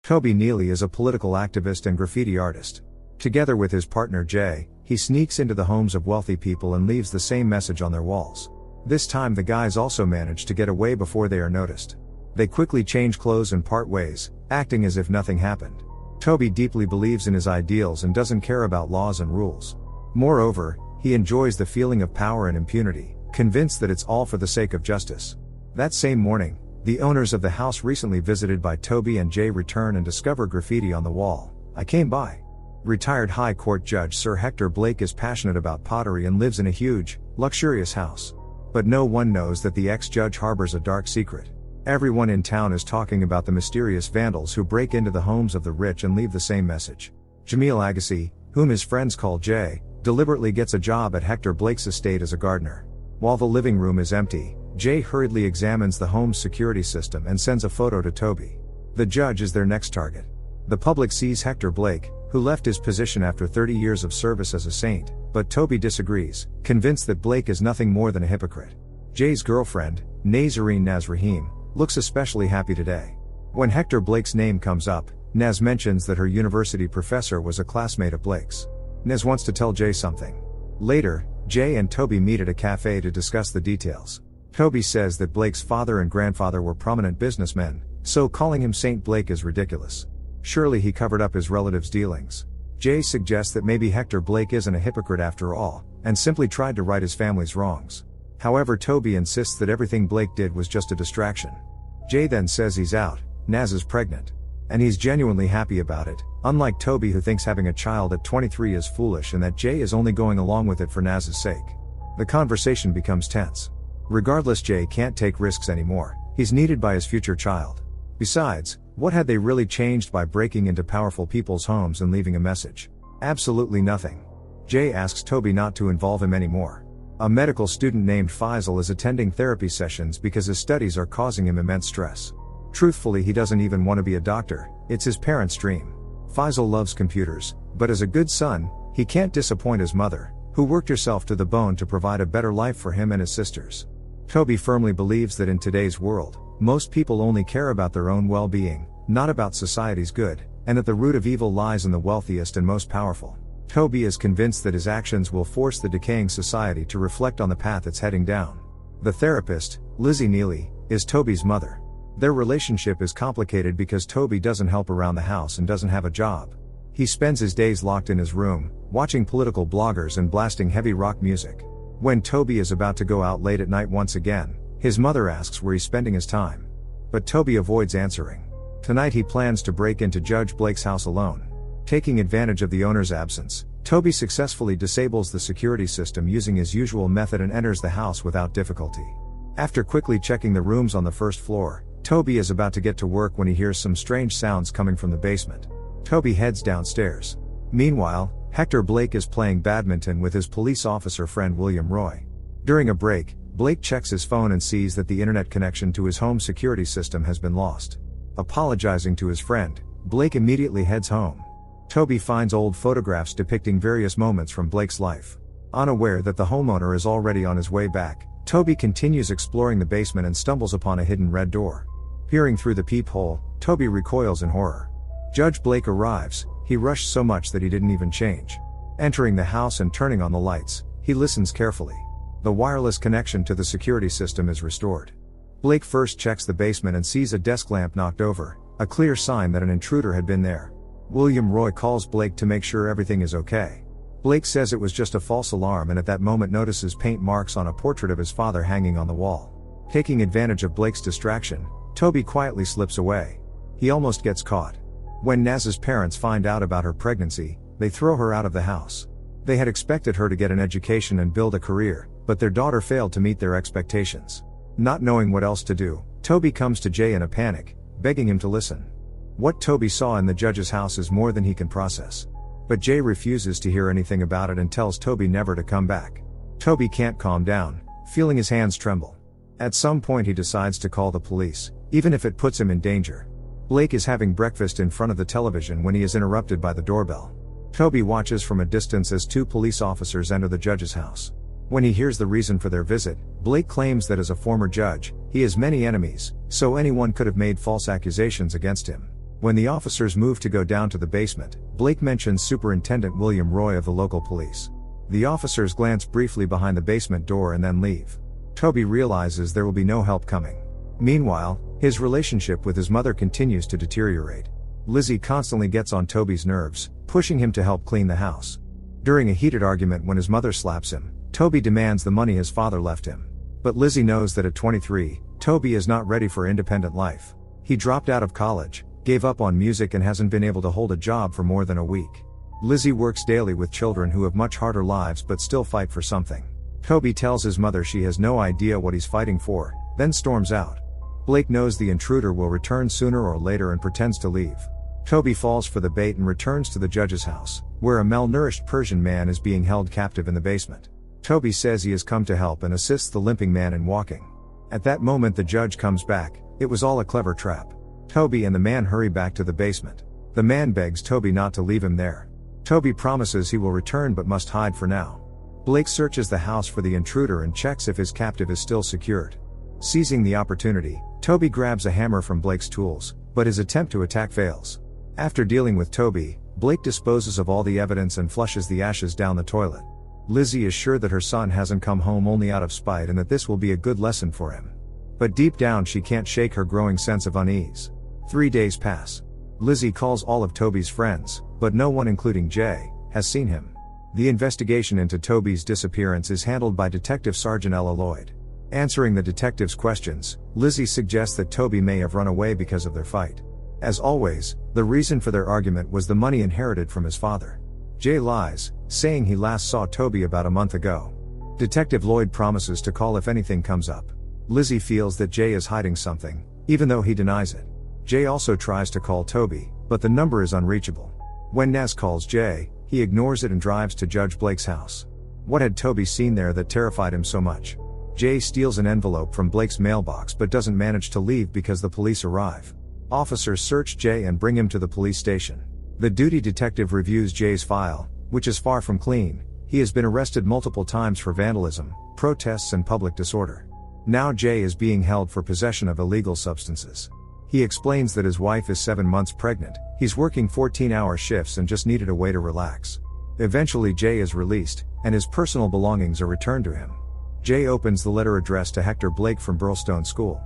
Toby Neely is a political activist and graffiti artist. Together with his partner Jay, he sneaks into the homes of wealthy people and leaves the same message on their walls. This time the guys also manage to get away before they are noticed. They quickly change clothes and part ways, acting as if nothing happened. Toby deeply believes in his ideals and doesn't care about laws and rules. Moreover, he enjoys the feeling of power and impunity, convinced that it's all for the sake of justice. That same morning, the owners of the house recently visited by Toby and Jay return and discover graffiti on the wall. "I came by." Retired High Court Judge Sir Hector Blake is passionate about pottery and lives in a huge, luxurious house. But no one knows that the ex-judge harbors a dark secret. Everyone in town is talking about the mysterious vandals who break into the homes of the rich and leave the same message. Jamil Agassi, whom his friends call Jay, deliberately gets a job at Hector Blake's estate as a gardener. While the living room is empty, Jay hurriedly examines the home's security system and sends a photo to Toby. The judge is their next target. The public sees Hector Blake, who left his position after 30 years of service as a saint, but Toby disagrees, convinced that Blake is nothing more than a hypocrite. Jay's girlfriend, Nazarene Nazrahim, looks especially happy today. When Hector Blake's name comes up, Naz mentions that her university professor was a classmate of Blake's. Naz wants to tell Jay something. Later, Jay and Toby meet at a cafe to discuss the details. Toby says that Blake's father and grandfather were prominent businessmen, so calling him Saint Blake is ridiculous. Surely he covered up his relatives' dealings. Jay suggests that maybe Hector Blake isn't a hypocrite after all, and simply tried to right his family's wrongs. However, Toby insists that everything Blake did was just a distraction. Jay then says he's out, Naz is pregnant. And he's genuinely happy about it, unlike Toby, who thinks having a child at 23 is foolish and that Jay is only going along with it for Naz's sake. The conversation becomes tense. Regardless, Jay can't take risks anymore. He's needed by his future child. Besides, what had they really changed by breaking into powerful people's homes and leaving a message? Absolutely nothing. Jay asks Toby not to involve him anymore. A medical student named Faisal is attending therapy sessions because his studies are causing him immense stress. Truthfully, he doesn't even want to be a doctor, it's his parents' dream. Faisal loves computers, but as a good son, he can't disappoint his mother, who worked herself to the bone to provide a better life for him and his sisters. Toby firmly believes that in today's world, most people only care about their own well-being, not about society's good, and that the root of evil lies in the wealthiest and most powerful. Toby is convinced that his actions will force the decaying society to reflect on the path it's heading down. The therapist, Lizzy Neely, is Toby's mother. Their relationship is complicated because Toby doesn't help around the house and doesn't have a job. He spends his days locked in his room, watching political bloggers and blasting heavy rock music. When Toby is about to go out late at night once again, his mother asks where he's spending his time. But Toby avoids answering. Tonight he plans to break into Judge Blake's house alone. Taking advantage of the owner's absence, Toby successfully disables the security system using his usual method and enters the house without difficulty. After quickly checking the rooms on the first floor, Toby is about to get to work when he hears some strange sounds coming from the basement. Toby heads downstairs. Meanwhile, Hector Blake is playing badminton with his police officer friend William Roy. During a break, Blake checks his phone and sees that the internet connection to his home security system has been lost. Apologizing to his friend, Blake immediately heads home. Toby finds old photographs depicting various moments from Blake's life. Unaware that the homeowner is already on his way back, Toby continues exploring the basement and stumbles upon a hidden red door. Peering through the peephole, Toby recoils in horror. Judge Blake arrives. He rushed so much that he didn't even change. Entering the house and turning on the lights, he listens carefully. The wireless connection to the security system is restored. Blake first checks the basement and sees a desk lamp knocked over, a clear sign that an intruder had been there. William Roy calls Blake to make sure everything is okay. Blake says it was just a false alarm and at that moment notices paint marks on a portrait of his father hanging on the wall. Taking advantage of Blake's distraction, Toby quietly slips away. He almost gets caught. When Naz's parents find out about her pregnancy, they throw her out of the house. They had expected her to get an education and build a career, but their daughter failed to meet their expectations. Not knowing what else to do, Toby comes to Jay in a panic, begging him to listen. What Toby saw in the judge's house is more than he can process. But Jay refuses to hear anything about it and tells Toby never to come back. Toby can't calm down, feeling his hands tremble. At some point he decides to call the police, even if it puts him in danger. Blake is having breakfast in front of the television when he is interrupted by the doorbell. Toby watches from a distance as two police officers enter the judge's house. When he hears the reason for their visit, Blake claims that as a former judge, he has many enemies, so anyone could have made false accusations against him. When the officers move to go down to the basement, Blake mentions Superintendent William Roy of the local police. The officers glance briefly behind the basement door and then leave. Toby realizes there will be no help coming. Meanwhile, his relationship with his mother continues to deteriorate. Lizzy constantly gets on Toby's nerves, pushing him to help clean the house. During a heated argument when his mother slaps him, Toby demands the money his father left him. But Lizzy knows that at 23, Toby is not ready for independent life. He dropped out of college, gave up on music and hasn't been able to hold a job for more than a week. Lizzy works daily with children who have much harder lives but still fight for something. Toby tells his mother she has no idea what he's fighting for, then storms out. Blake knows the intruder will return sooner or later and pretends to leave. Toby falls for the bait and returns to the judge's house, where a malnourished Persian man is being held captive in the basement. Toby says he has come to help and assists the limping man in walking. At that moment the judge comes back. It was all a clever trap. Toby and the man hurry back to the basement. The man begs Toby not to leave him there. Toby promises he will return but must hide for now. Blake searches the house for the intruder and checks if his captive is still secured. Seizing the opportunity, Toby grabs a hammer from Blake's tools, but his attempt to attack fails. After dealing with Toby, Blake disposes of all the evidence and flushes the ashes down the toilet. Lizzy is sure that her son hasn't come home only out of spite and that this will be a good lesson for him. But deep down she can't shake her growing sense of unease. 3 days pass. Lizzy calls all of Toby's friends, but no one including Jay, has seen him. The investigation into Toby's disappearance is handled by Detective Sergeant Ella Lloyd. Answering the detective's questions, Lizzy suggests that Toby may have run away because of their fight. As always, the reason for their argument was the money inherited from his father. Jay lies, saying he last saw Toby about a month ago. Detective Lloyd promises to call if anything comes up. Lizzy feels that Jay is hiding something, even though he denies it. Jay also tries to call Toby, but the number is unreachable. When Naz calls Jay, he ignores it and drives to Judge Blake's house. What had Toby seen there that terrified him so much? Jay steals an envelope from Blake's mailbox but doesn't manage to leave because the police arrive. Officers search Jay and bring him to the police station. The duty detective reviews Jay's file, which is far from clean. He has been arrested multiple times for vandalism, protests and public disorder. Now Jay is being held for possession of illegal substances. He explains that his wife is 7 months pregnant, he's working 14-hour shifts and just needed a way to relax. Eventually Jay is released, and his personal belongings are returned to him. Jay opens the letter addressed to Hector Blake from Burlstone School.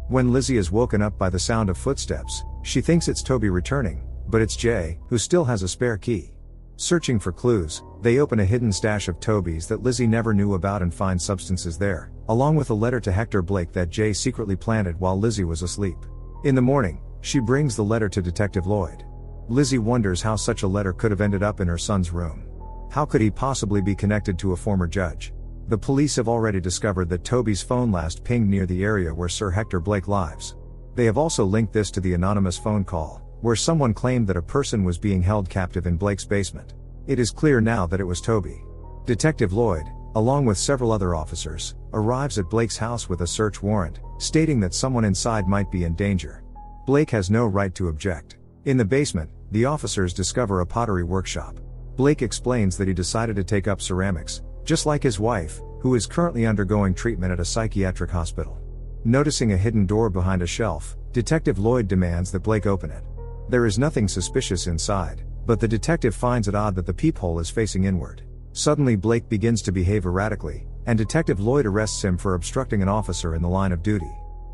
When Lizzy is woken up by the sound of footsteps, she thinks it's Toby returning, but it's Jay, who still has a spare key. Searching for clues, they open a hidden stash of Toby's that Lizzy never knew about and find substances there, along with a letter to Hector Blake that Jay secretly planted while Lizzy was asleep. In the morning, she brings the letter to Detective Lloyd. Lizzy wonders how such a letter could have ended up in her son's room. How could he possibly be connected to a former judge? The police have already discovered that Toby's phone last pinged near the area where Sir Hector Blake lives. They have also linked this to the anonymous phone call, where someone claimed that a person was being held captive in Blake's basement. It is clear now that it was Toby. Detective Lloyd, along with several other officers, arrives at Blake's house with a search warrant, stating that someone inside might be in danger. Blake has no right to object. In the basement, the officers discover a pottery workshop. Blake explains that he decided to take up ceramics, just like his wife, who is currently undergoing treatment at a psychiatric hospital. Noticing a hidden door behind a shelf, Detective Lloyd demands that Blake open it. There is nothing suspicious inside, but the detective finds it odd that the peephole is facing inward. Suddenly Blake begins to behave erratically, and Detective Lloyd arrests him for obstructing an officer in the line of duty.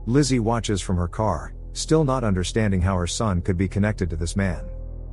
Lizzy watches from her car, still not understanding how her son could be connected to this man.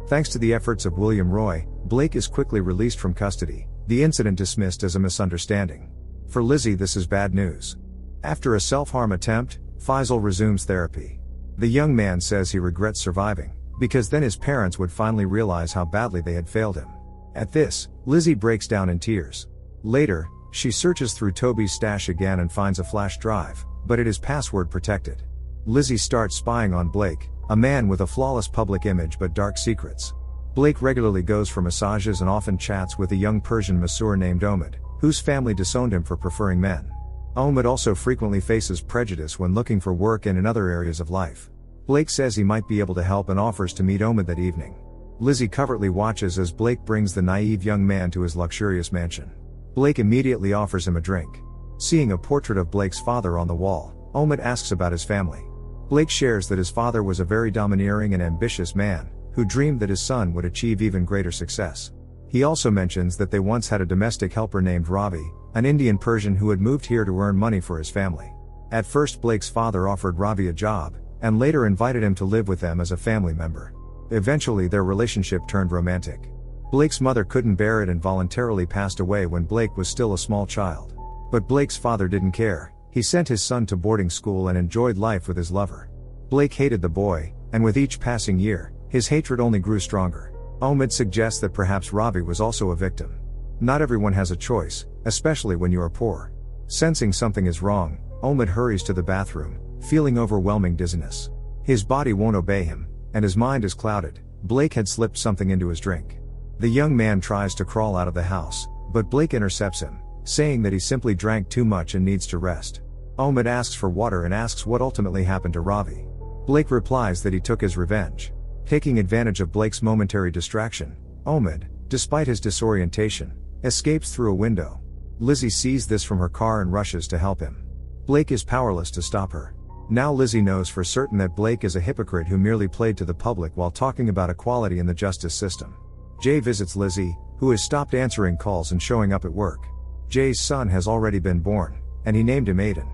Thanks to the efforts of William Roy, Blake is quickly released from custody, the incident dismissed as a misunderstanding. For Lizzy this is bad news. After a self-harm attempt, Faisal resumes therapy. The young man says he regrets surviving, because then his parents would finally realize how badly they had failed him. At this, Lizzy breaks down in tears. Later, she searches through Toby's stash again and finds a flash drive, but it is password protected. Lizzy starts spying on Blake, a man with a flawless public image but dark secrets. Blake regularly goes for massages and often chats with a young Persian masseur named Omid, whose family disowned him for preferring men. Omid also frequently faces prejudice when looking for work and in other areas of life. Blake says he might be able to help and offers to meet Omid that evening. Lizzy covertly watches as Blake brings the naive young man to his luxurious mansion. Blake immediately offers him a drink. Seeing a portrait of Blake's father on the wall, Omid asks about his family. Blake shares that his father was a very domineering and ambitious man, who dreamed that his son would achieve even greater success. He also mentions that they once had a domestic helper named Ravi, an Indian Persian who had moved here to earn money for his family. At first Blake's father offered Ravi a job, and later invited him to live with them as a family member. Eventually their relationship turned romantic. Blake's mother couldn't bear it and voluntarily passed away when Blake was still a small child. But Blake's father didn't care. He sent his son to boarding school and enjoyed life with his lover. Blake hated the boy, and with each passing year, his hatred only grew stronger. Omid suggests that perhaps Ravi was also a victim. Not everyone has a choice, especially when you are poor. Sensing something is wrong, Omid hurries to the bathroom, feeling overwhelming dizziness. His body won't obey him, and his mind is clouded. Blake had slipped something into his drink. The young man tries to crawl out of the house, but Blake intercepts him, saying that he simply drank too much and needs to rest. Omid asks for water and asks what ultimately happened to Ravi. Blake replies that he took his revenge. Taking advantage of Blake's momentary distraction, Omid, despite his disorientation, escapes through a window. Lizzy sees this from her car and rushes to help him. Blake is powerless to stop her. Now Lizzy knows for certain that Blake is a hypocrite who merely played to the public while talking about equality in the justice system. Jay visits Lizzy, who has stopped answering calls and showing up at work. Jay's son has already been born, and he named him Aiden.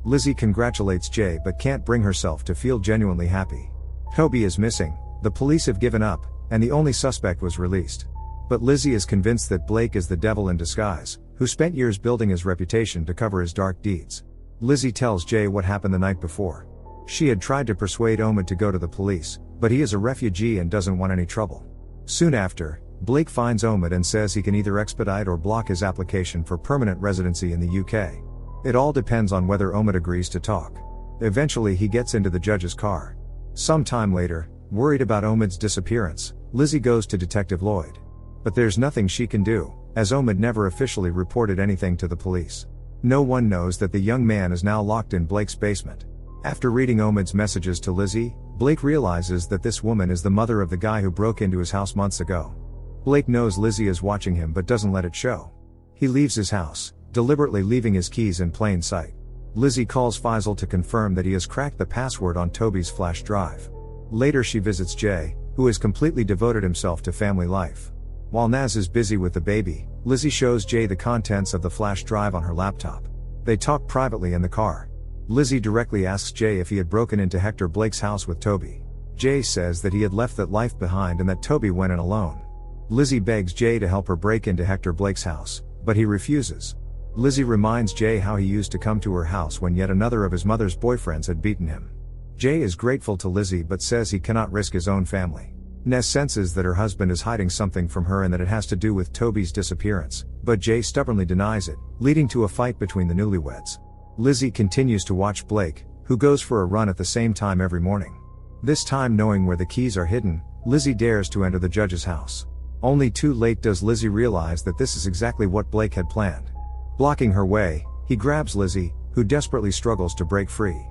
Lizzy congratulates Jay but can't bring herself to feel genuinely happy. Toby is missing, the police have given up, and the only suspect was released. But Lizzy is convinced that Blake is the devil in disguise, who spent years building his reputation to cover his dark deeds. Lizzy tells Jay what happened the night before. She had tried to persuade Omid to go to the police, but he is a refugee and doesn't want any trouble. Soon after, Blake finds Omid and says he can either expedite or block his application for permanent residency in the UK. It all depends on whether Omid agrees to talk. Eventually he gets into the judge's car. Some time later, worried about Omid's disappearance, Lizzy goes to Detective Lloyd. But there's nothing she can do, as Omid never officially reported anything to the police. No one knows that the young man is now locked in Blake's basement. After reading Omid's messages to Lizzy, Blake realizes that this woman is the mother of the guy who broke into his house months ago. Blake knows Lizzy is watching him but doesn't let it show. He leaves his house, deliberately leaving his keys in plain sight. Lizzy calls Faisal to confirm that he has cracked the password on Toby's flash drive. Later she visits Jay, who has completely devoted himself to family life. While Naz is busy with the baby, Lizzy shows Jay the contents of the flash drive on her laptop. They talk privately in the car. Lizzy directly asks Jay if he had broken into Hector Blake's house with Toby. Jay says that he had left that life behind and that Toby went in alone. Lizzy begs Jay to help her break into Hector Blake's house, but he refuses. Lizzy reminds Jay how he used to come to her house when yet another of his mother's boyfriends had beaten him. Jay is grateful to Lizzy but says he cannot risk his own family. Ness senses that her husband is hiding something from her and that it has to do with Toby's disappearance, but Jay stubbornly denies it, leading to a fight between the newlyweds. Lizzy continues to watch Blake, who goes for a run at the same time every morning. This time, knowing where the keys are hidden, Lizzy dares to enter the judge's house. Only too late does Lizzy realize that this is exactly what Blake had planned. Blocking her way, he grabs Lizzy, who desperately struggles to break free.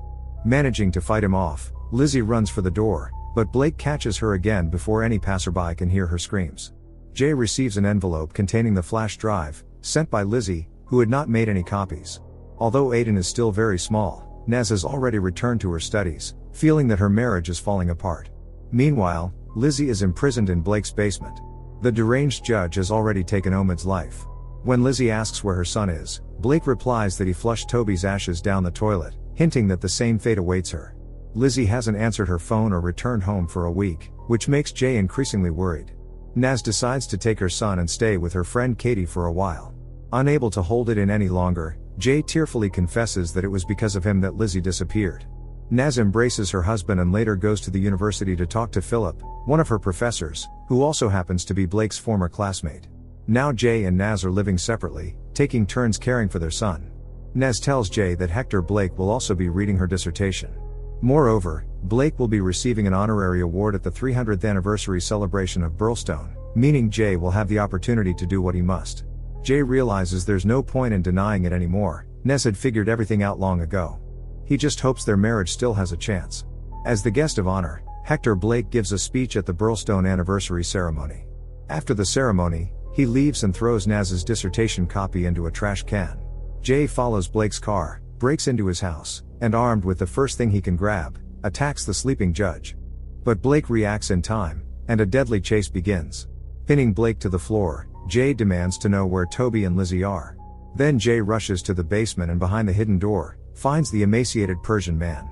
Managing to fight him off, Lizzy runs for the door, but Blake catches her again before any passerby can hear her screams. Jay receives an envelope containing the flash drive, sent by Lizzy, who had not made any copies. Although Aiden is still very small, Naz has already returned to her studies, feeling that her marriage is falling apart. Meanwhile, Lizzy is imprisoned in Blake's basement. The deranged judge has already taken Omid's life. When Lizzy asks where her son is, Blake replies that he flushed Toby's ashes down the toilet, hinting that the same fate awaits her. Lizzy hasn't answered her phone or returned home for a week, which makes Jay increasingly worried. Naz decides to take her son and stay with her friend Katie for a while. Unable to hold it in any longer, Jay tearfully confesses that it was because of him that Lizzy disappeared. Naz embraces her husband and later goes to the university to talk to Philip, one of her professors, who also happens to be Blake's former classmate. Now Jay and Naz are living separately, taking turns caring for their son. Naz tells Jay that Hector Blake will also be reading her dissertation. Moreover, Blake will be receiving an honorary award at the 300th anniversary celebration of Burlstone, meaning Jay will have the opportunity to do what he must. Jay realizes there's no point in denying it anymore. Nez had figured everything out long ago. He just hopes their marriage still has a chance. As the guest of honor, Hector Blake gives a speech at the Burlstone anniversary ceremony. After the ceremony, he leaves and throws Naz's dissertation copy into a trash can. Jay follows Blake's car, breaks into his house, and armed with the first thing he can grab, attacks the sleeping judge. But Blake reacts in time, and a deadly chase begins. Pinning Blake to the floor, Jay demands to know where Toby and Lizzy are. Then Jay rushes to the basement and behind the hidden door, finds the emaciated Persian man.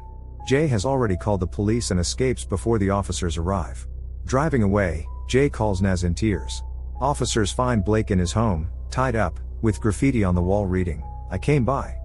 Jay has already called the police and escapes before the officers arrive. Driving away, Jay calls Naz in tears. Officers find Blake in his home, tied up, with graffiti on the wall reading, "I came by."